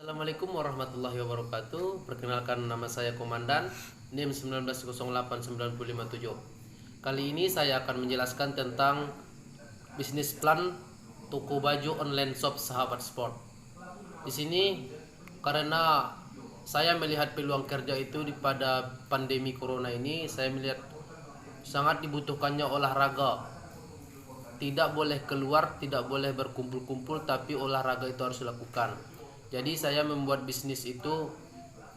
Assalamualaikum warahmatullahi wabarakatuh. Perkenalkan, nama saya Komandan NIM 1908957. Kali ini saya akan menjelaskan tentang bisnis plan toko baju online shop Sahabat Sport. Di sini karena saya melihat peluang kerja itu pada pandemi corona ini, saya melihat sangat dibutuhkannya olahraga. Tidak boleh keluar, tidak boleh berkumpul-kumpul, tapi olahraga itu harus dilakukan. Jadi saya membuat bisnis itu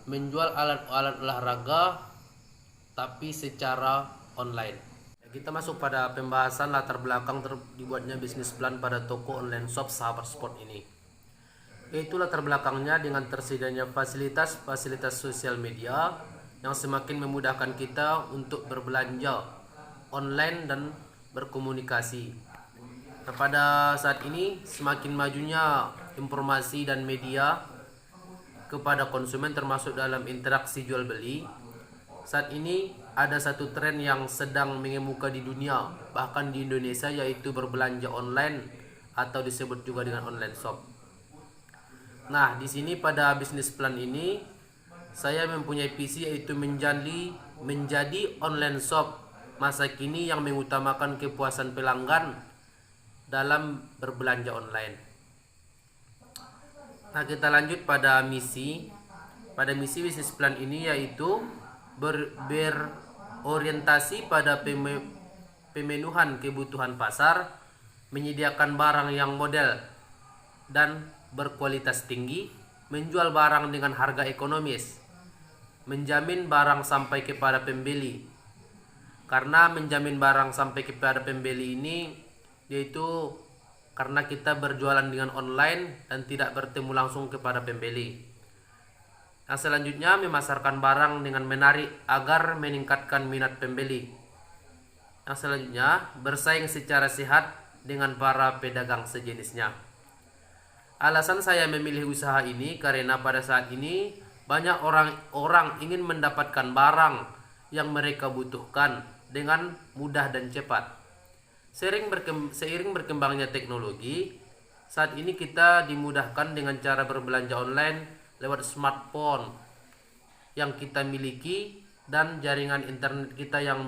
menjual alat-alat olahraga tapi secara online. Kita masuk pada pembahasan latar belakang dibuatnya bisnis plan pada toko online shop Sahabat Sport ini. Yaitu latar belakangnya dengan tersedianya fasilitas sosial media yang semakin memudahkan kita untuk berbelanja online dan berkomunikasi. Nah, pada saat ini semakin majunya informasi dan media kepada konsumen termasuk dalam interaksi jual beli. Saat ini ada satu tren yang sedang mengemuka di dunia, bahkan di Indonesia, yaitu berbelanja online atau disebut juga dengan online shop. Nah, di sini pada bisnis plan ini saya mempunyai visi yaitu menjadi online shop masa kini yang mengutamakan kepuasan pelanggan dalam berbelanja online. Nah, kita lanjut pada misi. Pada misi bisnis plan ini yaitu berorientasi pada pemenuhan kebutuhan pasar, menyediakan barang yang model dan berkualitas tinggi, menjual barang dengan harga ekonomis, menjamin barang sampai kepada pembeli. Karena menjamin barang sampai kepada pembeli ini yaitu karena kita berjualan dengan online dan tidak bertemu langsung kepada pembeli. Yang selanjutnya, memasarkan barang dengan menarik agar meningkatkan minat pembeli. Yang selanjutnya, bersaing secara sehat dengan para pedagang sejenisnya. Alasan saya memilih usaha ini karena pada saat ini banyak orang ingin mendapatkan barang yang mereka butuhkan dengan mudah dan cepat. Seiring berkembangnya teknologi, saat ini kita dimudahkan dengan cara berbelanja online lewat smartphone yang kita miliki dan jaringan internet kita yang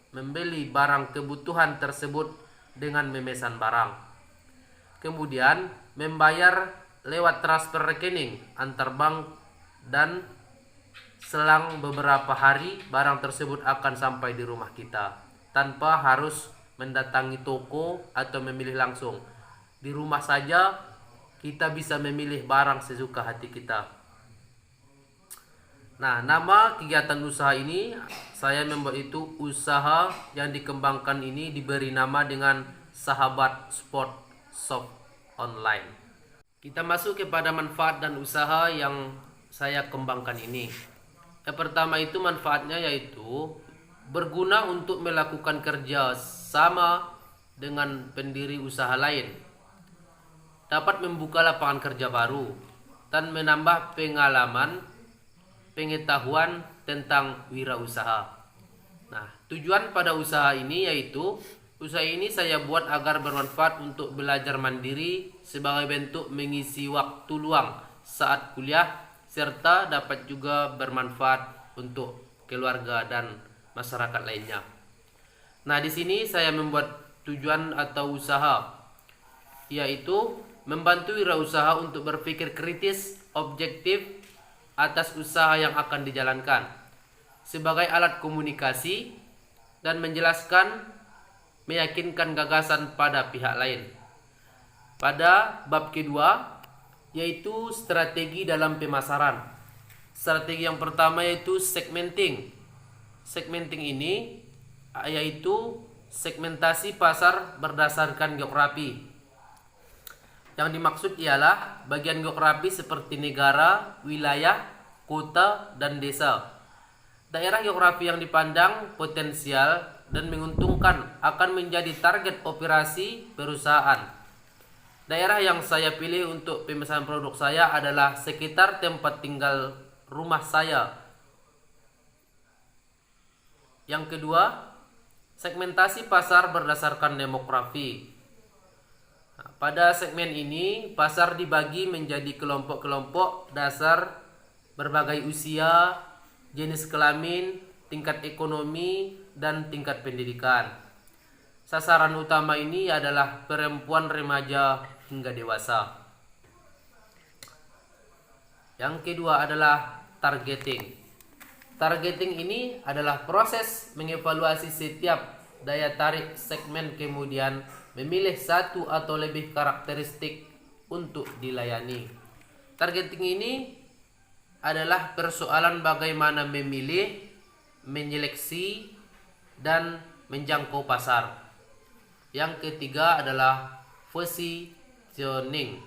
membeli barang kebutuhan tersebut dengan memesan barang. Kemudian membayar lewat transfer rekening antar bank dan selang beberapa hari barang tersebut akan sampai di rumah kita tanpa harus mendatangi toko atau memilih langsung. Di rumah saja kita bisa memilih barang sesuka hati kita. Nah, nama kegiatan usaha ini saya membuat itu usaha yang dikembangkan ini diberi nama dengan Sahabat Sport Shop Online. Kita masuk kepada manfaat dan usaha yang saya kembangkan ini. Yang pertama itu manfaatnya yaitu berguna untuk melakukan kerja sama dengan pendiri usaha lain, dapat membuka lapangan kerja baru dan menambah pengetahuan tentang wirausaha. Nah, tujuan pada usaha ini yaitu usaha ini saya buat agar bermanfaat untuk belajar mandiri sebagai bentuk mengisi waktu luang saat kuliah, serta dapat juga bermanfaat untuk keluarga dan masyarakat lainnya. Nah, di sini saya membuat tujuan atau usaha yaitu membantu wirausaha untuk berpikir kritis, objektif atas usaha yang akan dijalankan sebagai alat komunikasi dan meyakinkan gagasan pada pihak lain. Pada bab kedua yaitu strategi dalam pemasaran. Strategi yang pertama yaitu segmenting. Segmenting ini yaitu segmentasi pasar berdasarkan geografi. Yang dimaksud ialah bagian geografi seperti negara, wilayah, kota, dan desa. Daerah geografi yang dipandang potensial dan menguntungkan akan menjadi target operasi perusahaan. Daerah yang saya pilih untuk pemesanan produk saya adalah sekitar tempat tinggal rumah saya. Yang kedua, segmentasi pasar berdasarkan demografi. Nah, Pada segmen ini, pasar dibagi menjadi kelompok-kelompok dasar berbagai usia, jenis kelamin, tingkat ekonomi, dan tingkat pendidikan. Sasaran utama ini adalah perempuan remaja hingga dewasa. Yang kedua adalah targeting. Targeting ini adalah proses mengevaluasi setiap daya tarik segmen, kemudian memilih satu atau lebih karakteristik untuk dilayani. Targeting ini adalah persoalan bagaimana memilih, menyeleksi, dan menjangkau pasar. Yang ketiga adalah positioning.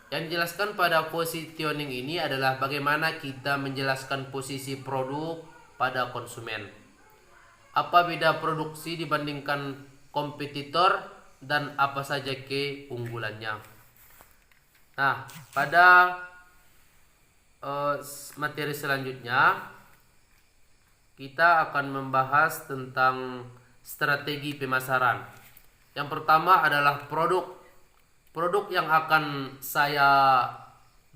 Yang dijelaskan pada positioning ini adalah bagaimana kita menjelaskan posisi produk pada konsumen. Apa beda produksi dibandingkan kompetitor dan apa saja keunggulannya. Nah, pada materi selanjutnya kita akan membahas tentang strategi pemasaran. Yang pertama adalah produk yang akan saya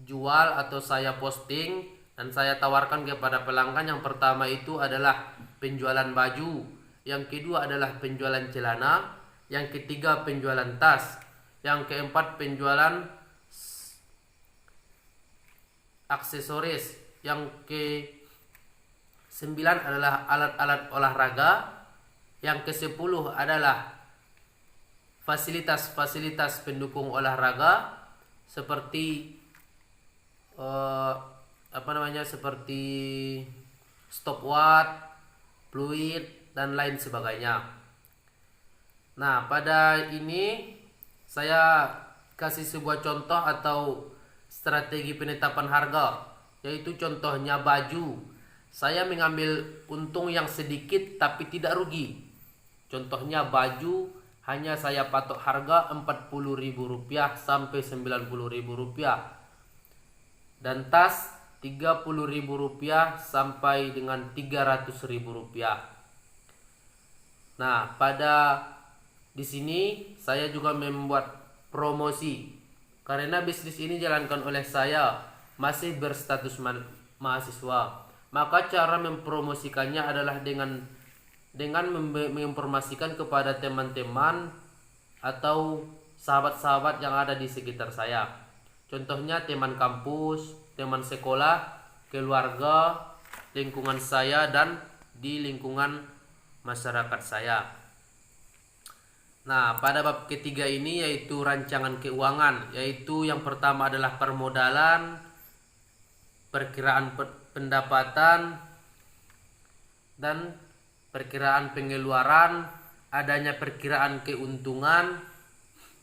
jual atau saya posting dan saya tawarkan kepada pelanggan. Yang pertama itu adalah penjualan baju, yang kedua adalah penjualan celana, yang ketiga penjualan tas, yang keempat penjualan aksesoris, yang ke-9 adalah alat-alat olahraga, yang ke-10 adalah fasilitas-fasilitas pendukung olahraga seperti seperti stopwatch, fluid, dan lain sebagainya. Nah, pada ini saya kasih sebuah contoh atau strategi penetapan harga, yaitu contohnya baju. Saya mengambil untung yang sedikit tapi tidak rugi. Contohnya baju hanya saya patok harga Rp40.000 sampai Rp90.000, dan tas Rp30.000 sampai dengan Rp300.000. Nah, di sini saya juga membuat promosi karena bisnis ini dijalankan oleh saya masih berstatus mahasiswa. Maka cara mempromosikannya adalah dengan menginformasikan kepada teman-teman atau sahabat-sahabat yang ada di sekitar saya. Contohnya teman kampus, teman sekolah, keluarga, lingkungan saya, dan di lingkungan masyarakat saya. Nah, pada bab ketiga ini yaitu rancangan keuangan, yaitu yang pertama adalah permodalan, perkiraan pendapatan, dan perkiraan pengeluaran, adanya perkiraan keuntungan,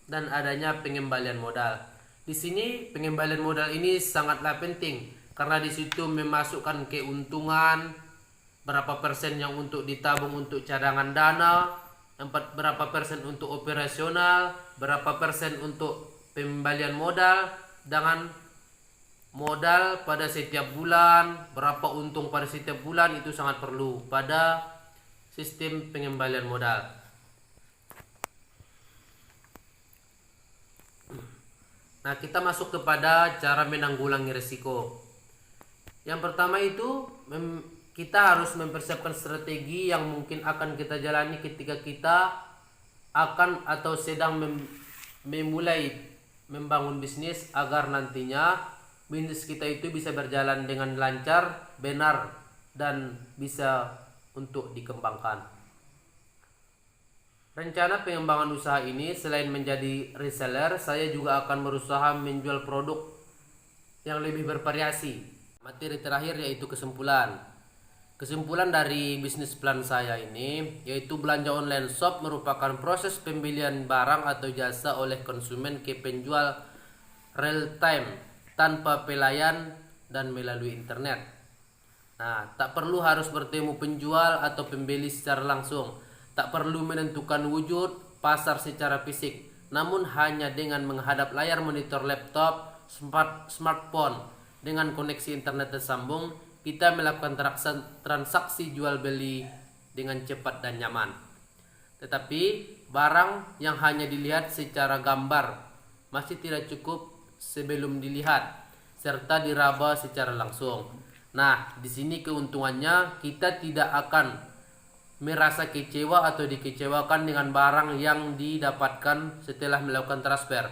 dan adanya pengembalian modal. Di sini pengembalian modal ini sangatlah penting karena di situ memasukkan keuntungan, berapa persen yang untuk ditabung untuk cadangan dana, berapa persen untuk operasional, berapa persen untuk pengembalian modal, dengan modal pada setiap bulan, berapa untung pada setiap bulan, itu sangat perlu pada sistem pengembalian modal. Nah, kita masuk kepada cara menanggulangi risiko. Yang pertama itu kita harus mempersiapkan strategi yang mungkin akan kita jalani ketika kita akan atau sedang memulai membangun bisnis, agar nantinya bisnis kita itu bisa berjalan dengan lancar, benar, dan bisa untuk dikembangkan. Rencana pengembangan usaha ini selain menjadi reseller, saya juga akan berusaha menjual produk yang lebih bervariasi. Materi terakhir yaitu kesimpulan. Kesimpulan dari bisnis plan saya ini yaitu belanja online shop merupakan proses pembelian barang atau jasa oleh konsumen ke penjual real time tanpa pelayan dan melalui internet. Nah, tak perlu harus bertemu penjual atau pembeli secara langsung. Tak perlu menentukan wujud pasar secara fisik, namun hanya dengan menghadap layar monitor laptop, smartphone dengan koneksi internet tersambung, kita melakukan transaksi jual beli dengan cepat dan nyaman. Tetapi barang yang hanya dilihat secara gambar masih tidak cukup sebelum dilihat serta diraba secara langsung. Nah, di sini keuntungannya kita tidak akan merasa kecewa atau dikecewakan dengan barang yang didapatkan setelah melakukan transfer.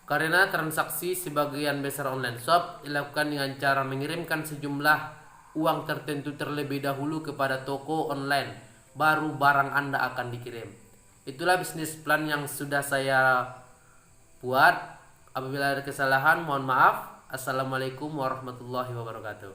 Karena transaksi sebagian besar online shop dilakukan dengan cara mengirimkan sejumlah uang tertentu terlebih dahulu kepada toko online, baru barang Anda akan dikirim. Itulah bisnis plan yang sudah saya buat. Apabila ada kesalahan, mohon maaf. Assalamualaikum warahmatullahi wabarakatuh.